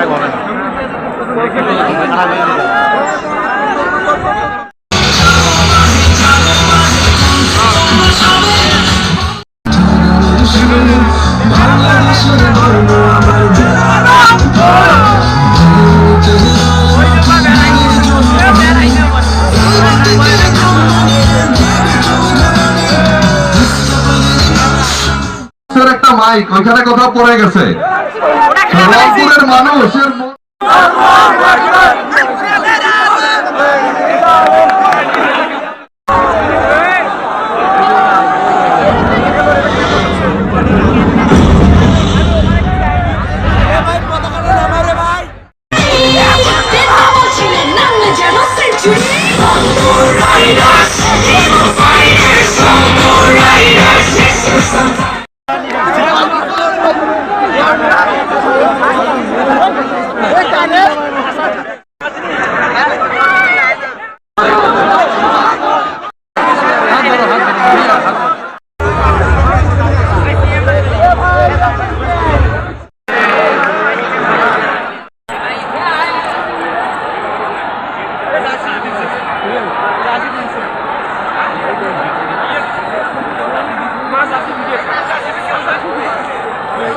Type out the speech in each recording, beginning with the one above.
Time হবে না। একটা মাইক ওইখানে কোথাও পড়ে গেছে, রংপুরের মানুষের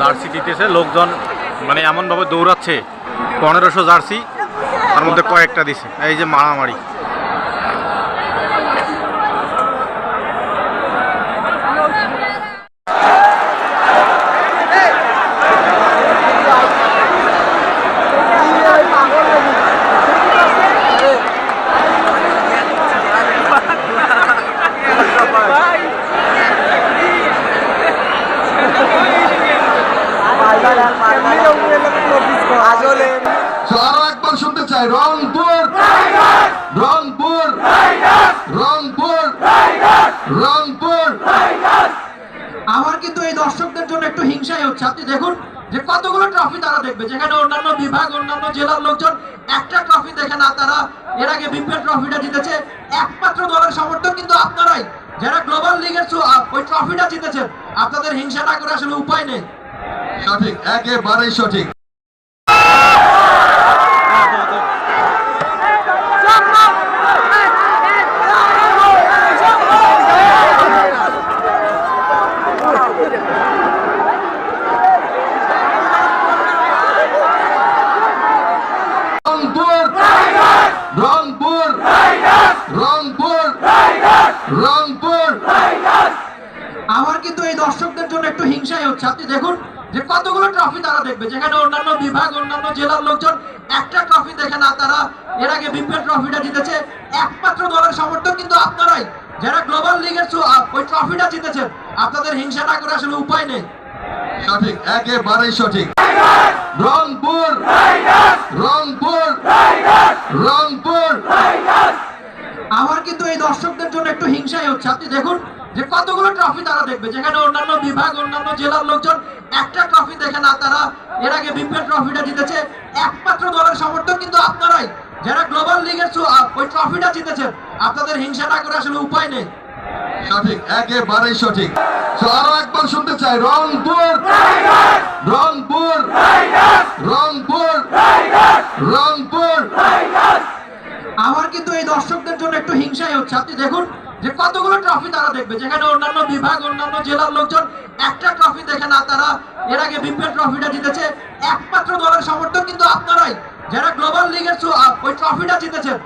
জার্সি দিতেছে লোকজন, মানে এমনভাবে দৌড়াচ্ছে। 1500 জার্সি, তার মধ্যে কয়েকটা দিছে। এই যে মারামারি, আরো একবার শুনতে চাই, রংপুর রংপুর রংপুর রংপুর। আমার কিন্তু এই দর্শকদের জন্য একটু হিংসাই হচ্ছে। আপনি দেখুন যে কতগুলো ট্রফি তারা দেখবে, যেখানে অন্যান্য বিভাগ অন্যান্য জেলার লোকজন একটা ট্রফি দেখে না। তারা এর আগে বিপিএল ট্রফিটা জিতেছে, একমাত্র দলের সমর্থক কিন্তু আপনারাই, যারা গ্লোবাল লিগের ওই ট্রফিটা জিতেছেন। আপনাদের হিংসা না করে আসলে উপায় নেই। সঠিক, একেবারেই সঠিক। রংপুর রংপুর রংপুর রংপুর। আমার কিন্তু এই দর্শকদের জন্য একটু হিংসাই হচ্ছে। আপনি দেখুন যে কতগুলো ট্রফি তারা দেখবে, যেখানে অন্যান্য বিভাগ অন্যান্য জেলার লোকজন একটা ট্রফি দেখে না। তারা এর আগে বিপিএল ট্রফিটা জিতেছে, একমাত্র দলের সমর্থক কিন্তু আপনারাই, যারা গ্লোবাল লিগের ওই ট্রফিটা জিতেছেন। আপনাদের হিংসা না করে আসলে উপায় নেই। সঠিক, একেবারেই সঠিক। রংপুর রংপুর রংপুর। আমার কিন্তু এই দর্শকদের জন্য একটু হিংসাই হচ্ছে। আপনি দেখুন যে কতগুলো ট্রফি তারা দেখবে, যেখানে অন্যান্য বিভাগ অন্যান্য জেলার লোকজন একটা ট্রফি দেখে না। তারা এর আগে বিপিএল ট্রফিটা জিতেছে, একমাত্র দলের সমর্থক কিন্তু আপনারাই, যারা গ্লোবাল লিগের ওই ট্রফিটা জিতেছেন। আপনাদের হিংসা না করে আসলে উপায় নেই। সঠিক, একেবারেই সঠিক। আরো একবার শুনতে চাই, রংপুর রংপুর রংপুর রংপুর। আমার কিন্তু এই দর্শকদের জন্য একটু হিংসাই হচ্ছে। আপনি দেখুন যে কতগুলো ট্রফি তারা দেখবে, যেখানে অন্যান্য বিভাগ অন্যান্য জেলার লোকজন একটা ট্রফি দেখে না। তারা এর আগে বিপিএল ট্রফিটা জিতেছে, একমাত্র দলের সমর্থক কিন্তু আপনারাই, যারা গ্লোবাল লিগের ওই ট্রফিটা জিতেছেন।